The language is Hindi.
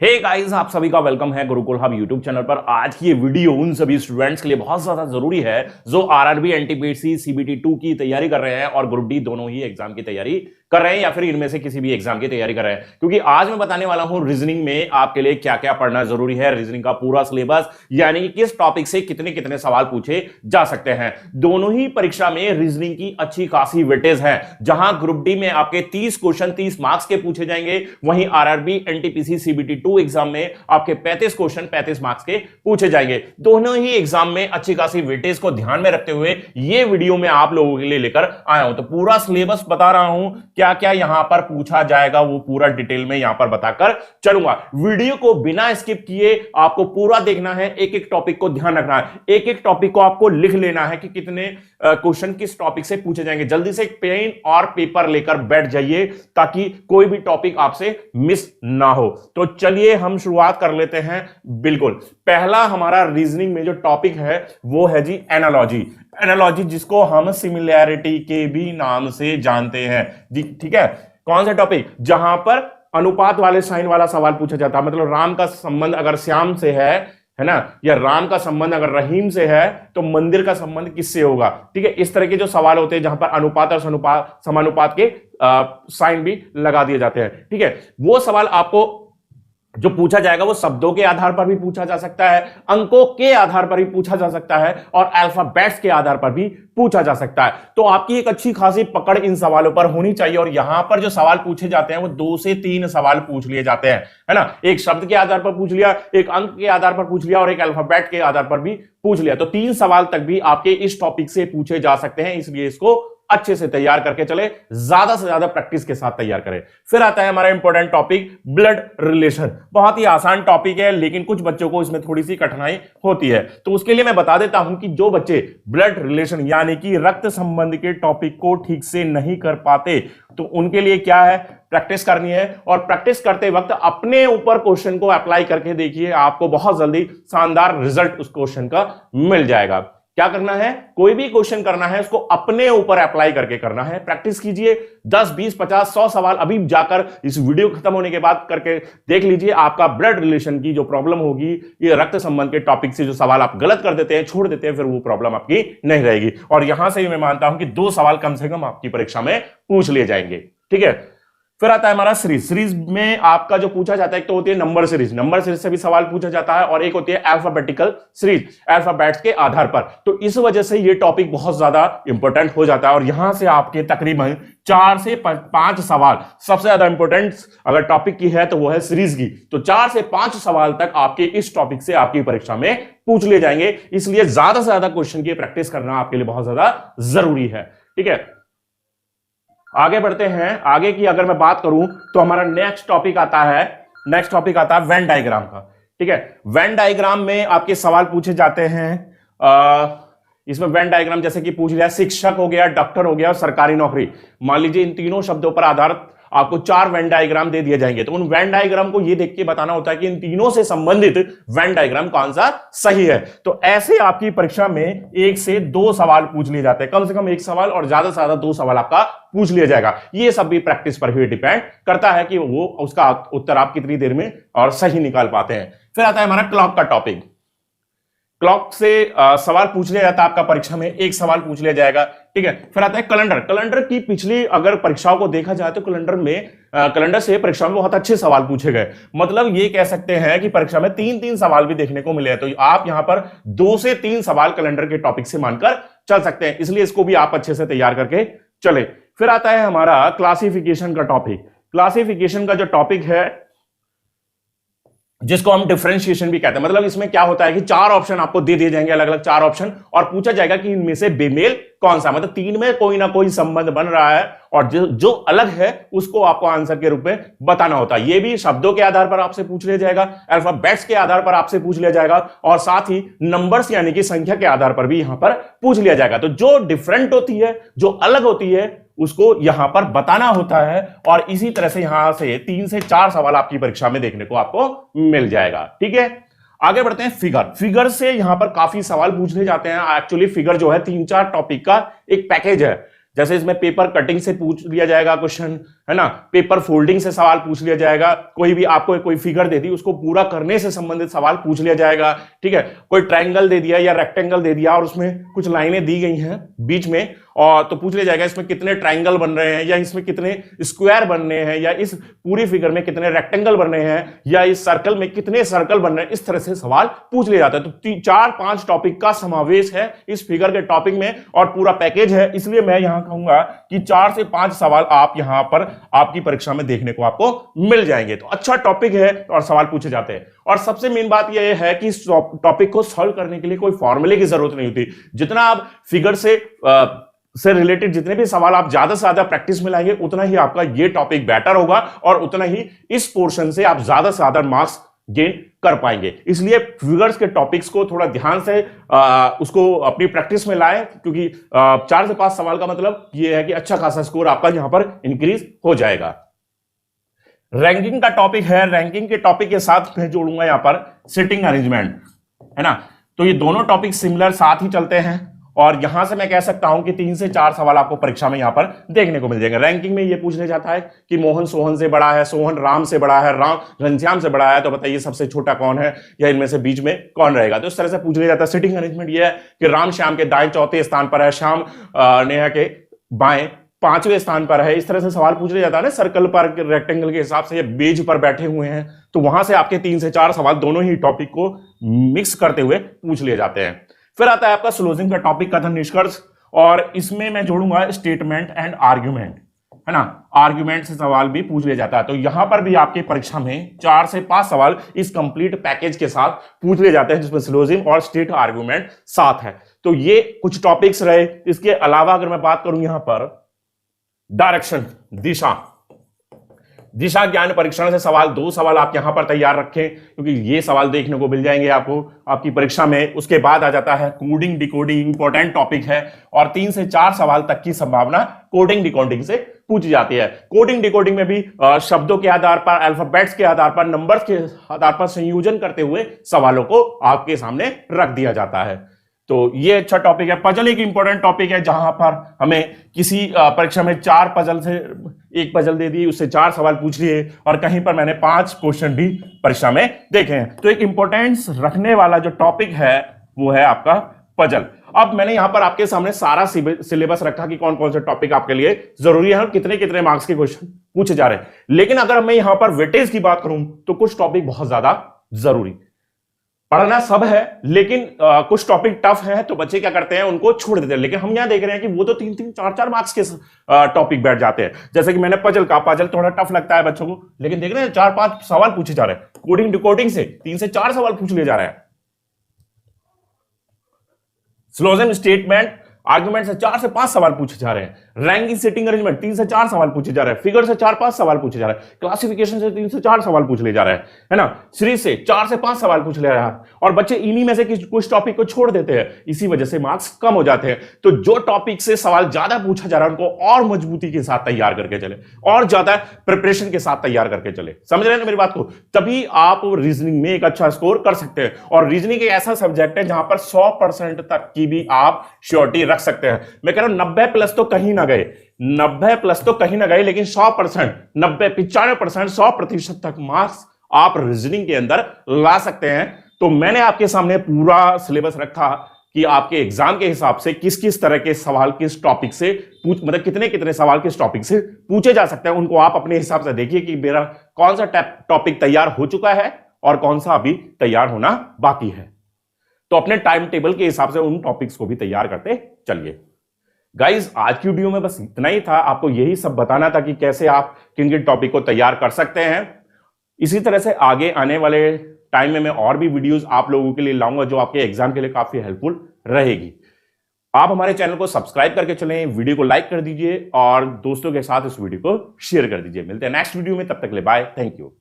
हे गाइस, आप सभी का वेलकम है गुरुकुल हब यूट्यूब चैनल पर। आज की ये वीडियो उन सभी स्टूडेंट्स के लिए बहुत ज्यादा जरूरी है जो आरआरबी, एनटीपीसी, सीबीटी 2 की तैयारी कर रहे हैं और ग्रुप डी दोनों ही एग्जाम की तैयारी कर रहे हैं या फिर इनमें से किसी भी एग्जाम की तैयारी कर रहे हैं। क्योंकि आज मैं बताने वाला हूं रीजनिंग में आपके लिए क्या क्या पढ़ना जरूरी है, रीजनिंग का पूरा सिलेबस, यानी कि किस टॉपिक से कितने कितने सवाल पूछे जा सकते हैं। दोनों ही परीक्षा में रीजनिंग की अच्छी खासी वेटेज है। जहां ग्रुप डी में आपके 30 क्वेश्चन 30 मार्क्स के पूछे जाएंगे, वहीं आरआरबी, एनटीपीसी, सीबीटी 2 एग्जाम में आपके 35 क्वेश्चन 35 मार्क्स के पूछे जाएंगे। दोनों ही एग्जाम में अच्छी खासी वेटेज को ध्यान में रखते हुए ये वीडियो में आप लोगों के लिए लेकर आया हूं। तो पूरा सिलेबस बता रहा हूं, क्या क्या यहां पर पूछा जाएगा वो पूरा डिटेल में यहां पर बताकर चलूंगा। वीडियो को बिना स्किप किए आपको पूरा देखना है, एक एक टॉपिक को ध्यान रखना है, एक एक टॉपिक को आपको लिख लेना है कि कितने क्वेश्चन किस टॉपिक से पूछे जाएंगे। जल्दी से एक पेन और पेपर लेकर बैठ जाइए ताकि कोई भी टॉपिक आपसे मिस ना हो। तो चलिए हम शुरुआत कर लेते हैं। बिल्कुल पहला हमारा रीजनिंग में जो टॉपिक है वो है जी एनालॉजी। एनालॉजी जिसको हम सिमिलैरिटी के भी नाम से जानते हैं जी, ठीक है। कौन सा टॉपिक? जहां पर अनुपात वाले साइन वाला सवाल पूछा जाता है। मतलब राम का संबंध अगर श्याम से है ना, या राम का संबंध अगर रहीम से है तो मंदिर का संबंध किससे होगा। ठीक है, इस तरह के जो सवाल होते हैं जहां पर अनुपात और समानुपात के साइन भी लगा दिए जाते हैं। ठीक है, वो सवाल आपको जो पूछा जाएगा वो शब्दों के आधार पर भी पूछा जा सकता है, अंकों के आधार पर भी पूछा जा सकता है और अल्फाबेट्स के आधार पर भी पूछा जा सकता है। तो आपकी एक अच्छी खासी पकड़ इन सवालों पर होनी चाहिए। और यहां पर जो सवाल पूछे जाते हैं वो 2 से 3 सवाल पूछ लिए जाते हैं, है ना। एक शब्द के आधार पर पूछ लिया, एक अंक के आधार पर पूछ लिया और एक अल्फाबेट के आधार पर भी पूछ लिया। तो 3 सवाल तक भी आपके इस टॉपिक से पूछे जा सकते हैं, इसलिए इसको अच्छे से तैयार करके चले, ज्यादा से ज्यादा प्रैक्टिस के साथ तैयार करें। फिर आता है हमारा इंपॉर्टेंट टॉपिक ब्लड रिलेशन। बहुत ही आसान टॉपिक है लेकिन कुछ बच्चों को इसमें थोड़ी सी कठिनाई होती है। तो उसके लिए मैं बता देता हूं कि जो बच्चे ब्लड रिलेशन यानी कि रक्त संबंध के टॉपिक को ठीक से नहीं कर पाते तो उनके लिए क्या है, प्रैक्टिस करनी है। और प्रैक्टिस करते वक्त अपने ऊपर क्वेश्चन को अप्लाई करके देखिए, आपको बहुत जल्दी शानदार रिजल्ट उस क्वेश्चन का मिल जाएगा। क्या करना है, कोई भी क्वेश्चन करना है उसको अपने ऊपर अप्लाई करके करना है। प्रैक्टिस कीजिए, 10 20 50 100 सवाल अभी जाकर इस वीडियो खत्म होने के बाद करके देख लीजिए। आपका ब्लड रिलेशन की जो प्रॉब्लम होगी, ये रक्त संबंध के टॉपिक से जो सवाल आप गलत कर देते हैं, छोड़ देते हैं, फिर वो प्रॉब्लम आपकी नहीं रहेगी। और यहां से मैं मानता हूं कि 2 सवाल कम से कम आपकी परीक्षा में पूछ लिए जाएंगे। ठीक है, फिर आता है हमारा सीरीज। सीरीज में आपका जो पूछा जाता है, एक तो होती है नंबर सीरीज, नंबर सीरीज से भी सवाल पूछा जाता है, और एक होती है अल्फाबेटिकल सीरीज, अल्फाबेट्स के आधार पर। तो इस वजह से ये टॉपिक बहुत ज्यादा इंपॉर्टेंट हो जाता है और यहां से आपके तकरीबन 4 से 5 सवाल, सबसे ज्यादा इंपॉर्टेंट अगर टॉपिक की है तो वो है सीरीज की, तो 4 से 5 सवाल तक आपके इस टॉपिक से आपकी परीक्षा में पूछ लिए जाएंगे। इसलिए ज्यादा से ज्यादा क्वेश्चन की प्रैक्टिस करना आपके लिए बहुत ज्यादा जरूरी है। ठीक है, आगे बढ़ते हैं। आगे की अगर मैं बात करूं तो हमारा नेक्स्ट टॉपिक आता है वेन डायग्राम का। ठीक है, वेन डायग्राम में आपके सवाल पूछे जाते हैं। इसमें वेन डायग्राम जैसे कि पूछ लिया, शिक्षक हो गया, डॉक्टर हो गया और सरकारी नौकरी। मान लीजिए इन तीनों शब्दों पर आधारित आपको 4 वेन डायग्राम दे दिए जाएंगे। तो उन वेन डायग्राम को ये देख के बताना होता है कि इन तीनों से संबंधित वेन डायग्राम कौन सा सही है। तो ऐसे आपकी परीक्षा में 1 से 2 सवाल पूछ लिए जाते हैं, कम से कम 1 सवाल और ज्यादा से ज्यादा 2 सवाल आपका पूछ लिया जाएगा। ये सब भी प्रैक्टिस पर भी डिपेंड करता है कि वो उसका उत्तर आप कितनी देर में और सही निकाल पाते हैं। फिर आता है हमारा क्लॉक का टॉपिक। क्लॉक से सवाल पूछ लिया जाता है आपका परीक्षा में, 1 सवाल पूछ लिया जाएगा। ठीक है, फिर आता है कैलेंडर। कैलेंडर की पिछली अगर परीक्षाओं को देखा जाए तो कैलेंडर से परीक्षा में बहुत अच्छे सवाल पूछे गए। मतलब ये कह सकते हैं कि परीक्षा में 3-3 सवाल भी देखने को मिले हैं। तो आप यहां पर 2 से 3 सवाल कैलेंडर के टॉपिक से मानकर चल सकते हैं, इसलिए इसको भी आप अच्छे से तैयार करके चले। फिर आता है हमारा क्लासिफिकेशन का टॉपिक। क्लासिफिकेशन का जो टॉपिक है जिसको हम डिफरेंशिएशन भी कहते हैं, मतलब इसमें क्या होता है कि 4 ऑप्शन आपको दे दिए जाएंगे, अलग अलग 4 ऑप्शन, और पूछा जाएगा कि इनमें से बेमेल कौन सा, मतलब 3 में कोई ना कोई संबंध बन रहा है और जो अलग है उसको आपको आंसर के रूप में बताना होता है। ये भी शब्दों के आधार पर आपसे पूछ लिया जाएगा, अल्फाबेट्स के आधार पर आपसे पूछ लिया जाएगा और साथ ही नंबर्स यानी कि संख्या के आधार पर भी यहां पर पूछ लिया जाएगा। तो जो डिफरेंट होती है, जो अलग होती है, उसको यहां पर बताना होता है। और इसी तरह से यहां से 3 से 4 सवाल आपकी परीक्षा में देखने को आपको मिल जाएगा। ठीक है, आगे बढ़ते हैं। फिगर से यहां पर काफी सवाल पूछे जाते हैं। एक्चुअली फिगर जो है 3-4 टॉपिक का एक पैकेज है। जैसे इसमें पेपर कटिंग से पूछ लिया जाएगा क्वेश्चन, है ना, पेपर फोल्डिंग से सवाल पूछ लिया जाएगा, कोई भी आपको कोई फिगर दे दी उसको पूरा करने से संबंधित सवाल पूछ लिया जाएगा, ठीक है, कोई ट्रायंगल दे दिया या रेक्टेंगल दे दिया और उसमें कुछ लाइनें दी गई हैं बीच में, और तो पूछ लिया जाएगा इसमें कितने ट्रायंगल बन रहे हैं, या इसमें कितने स्क्वायर बन रहे हैं, या इस पूरी फिगर में कितने रेक्टेंगल बन रहे हैं, या इस सर्कल में कितने सर्कल बन रहे हैं। इस तरह से सवाल पूछ लिया जाता है। तो 4-5 टॉपिक का समावेश है इस फिगर के टॉपिक में और पूरा पैकेज है, इसलिए मैं यहां कहूंगा कि 4 से 5 सवाल आप यहां पर आपकी परीक्षा में देखने को आपको मिल जाएंगे। तो अच्छा टॉपिक है और सवाल पूछे जाते हैं। और सबसे मेन बात यह है कि इस टॉपिक को सॉल्व करने के लिए कोई फॉर्मूले की जरूरत नहीं होती। जितना आप फिगर से रिलेटेड जितने भी सवाल आप ज्यादा से ज्यादा प्रैक्टिस में लाएंगे उतना ही आपका ये टॉपिक बेटर होगा और उतना ही इस पोर्शन से आप ज्यादा से ज्यादा मार्क्स गेन कर पाएंगे। इसलिए फिगर्स के टॉपिक्स को थोड़ा ध्यान से उसको अपनी प्रैक्टिस में लाएं, क्योंकि 4 से 5 सवाल का मतलब यह है कि अच्छा खासा स्कोर आपका यहां पर इंक्रीज हो जाएगा। रैंकिंग का टॉपिक है, रैंकिंग के टॉपिक के साथ मैं जोड़ूंगा यहां पर सिटिंग अरेंजमेंट, है ना। तो ये दोनों टॉपिक सिमिलर साथ ही चलते हैं और यहां से मैं कह सकता हूं कि 3 से 4 सवाल आपको परीक्षा में यहां पर देखने को मिल जाएंगे। रैंकिंग में ये पूछने जाता है कि मोहन सोहन से बड़ा है, सोहन राम से बड़ा है, राम घनश्याम से बड़ा है, तो बताइए सबसे छोटा कौन है या इनमें से बीच में कौन रहेगा। तो इस तरह से पूछ लिया जाता है। सिटिंग अरेंजमेंट ये है कि राम श्याम के दाएं 4थे स्थान पर है, श्याम नेहा के बाएं 5वें स्थान पर है। इस तरह से सवाल पूछ लिया जाता है ना, सर्कल पर, रेक्टेंगल के हिसाब से, बेज पर बैठे हुए हैं, तो वहां से आपके 3 से 4 सवाल दोनों ही टॉपिक को मिक्स करते हुए पूछ लिए जाते हैं। फिर आता है आपका क्लोजिंग का टॉपिक, कथन निष्कर्ष, और इसमें मैं जोड़ूंगा स्टेटमेंट एंड आर्ग्यूमेंट, है ना। आर्ग्यूमेंट से सवाल भी पूछ लिया जाता है। तो यहां पर भी आपके परीक्षा में 4 से 5 सवाल इस कंप्लीट पैकेज के साथ पूछ लिए जाते हैं, जिसमें क्लोजिंग और स्टेट आर्ग्यूमेंट साथ है। तो ये कुछ टॉपिक्स रहे। इसके अलावा अगर मैं बात करूं यहां पर डायरेक्शन, दिशा ज्ञान परीक्षण से सवाल, 2 सवाल आप यहां पर तैयार रखें, क्योंकि ये सवाल देखने को मिल जाएंगे आपको आपकी परीक्षा में। उसके बाद आ जाता है कोडिंग डिकोडिंग, इंपॉर्टेंट टॉपिक है और 3 से 4 सवाल तक की संभावना कोडिंग डिकोडिंग से पूछी जाती है। कोडिंग डिकोडिंग में भी शब्दों के आधार पर, अल्फाबेट्स के आधार पर, नंबर्स के आधार पर संयोजन करते हुए सवालों को आपके सामने रख दिया जाता है। तो ये अच्छा टॉपिक है। पजल एक इंपॉर्टेंट टॉपिक है, जहां पर हमें किसी परीक्षा में 4 पजल से, एक पजल दे दी, उससे 4 सवाल पूछ लिए और कहीं पर मैंने 5 क्वेश्चन भी परीक्षा में देखे हैं। तो एक इंपॉर्टेंस रखने वाला जो टॉपिक है वो है आपका पजल। अब मैंने यहां पर आपके सामने सारा सिलेबस रखा कि कौन कौन से टॉपिक आपके लिए जरूरी है और कितने कितने मार्क्स के क्वेश्चन पूछे जा रहे हैं। लेकिन अगर मैं यहां पर वेटेज की बात करूं तो कुछ टॉपिक बहुत ज्यादा जरूरी, पढ़ना सब है लेकिन कुछ टॉपिक टफ है, तो बच्चे क्या करते हैं, उनको छोड़ देते हैं। लेकिन हम यहां देख रहे हैं कि वो तो 3-3, 4-4 मार्क्स के टॉपिक बैठ जाते हैं। जैसे कि मैंने पजल का, पजल थोड़ा टफ लगता है बच्चों को, लेकिन देख रहे हैं 4-5 सवाल पूछे जा रहे हैं। कोडिंग डिकोडिंग से 3 से 4 सवाल पूछ लिए जा रहे हैं। स्लोजन स्टेटमेंट आर्गुमेंट से 4 से 5 सवाल पूछे जा रहे हैं। रैंकिंग सिटिंग अरेंजमेंट 3 से 4 सवाल पूछे जा रहे हैं। फिगर से 4-5 सवाल पूछे जा रहे हैं। क्लासिफिकेशन से 3 से 4 सवाल पूछ ले जा रहे हैं, है ना। सीरीज से 4 से 5 सवाल पूछ ले रहा है और बच्चे इन्हीं में से कुछ टॉपिक को छोड़ देते हैं, इसी वजह से मार्क्स कम हो जाते हैं। तो जो टॉपिक से सवाल ज्यादा पूछा जा रहा है उनको और मजबूती के साथ तैयार करके चले और ज्यादा प्रिपरेशन के साथ तैयार करके चले। समझ रहे हैं ना मेरी बात को? तभी आप रीजनिंग में एक अच्छा स्कोर कर सकते हैं। और रीजनिंग एक ऐसा सब्जेक्ट है जहां पर 100% तक की भी आप श्योरिटी रख सकते हैं। मैं कह रहा हूं 90+ तो कहीं ना गए, 90+ तो कहीं ना गए, लेकिन 100%, 90, 95%, 100% तक मार्क्स आप रीजनिंग के अंदर ला सकते हैं। तो मैंने आपके सामने पूरा सिलेबस रखा कि आपके एग्जाम के हिसाब से किस किस तरह के सवाल किस टॉपिक से मतलब कितने कितने सवाल किस टॉपिक से पूछे जा सकते हैं। उनको आप अपने हिसाब से देखिए कि मेरा कौन सा टॉपिक तैयार हो चुका है और कौन सा अभी तैयार होना बाकी है। तो अपने टाइम टेबल के हिसाब से उन टॉपिक्स को भी तैयार करते चलिए। गाइज, आज की वीडियो में बस इतना ही था। आपको यही सब बताना था कि कैसे आप किन किन टॉपिक को तैयार कर सकते हैं। इसी तरह से आगे आने वाले टाइम में मैं और भी वीडियोस आप लोगों के लिए लाऊंगा जो आपके एग्जाम के लिए काफी हेल्पफुल रहेगी। आप हमारे चैनल को सब्सक्राइब करके चलें, वीडियो को लाइक कर दीजिए और दोस्तों के साथ इस वीडियो को शेयर कर दीजिए। मिलते हैं नेक्स्ट वीडियो में, तब तक के लिए बाय, थैंक यू।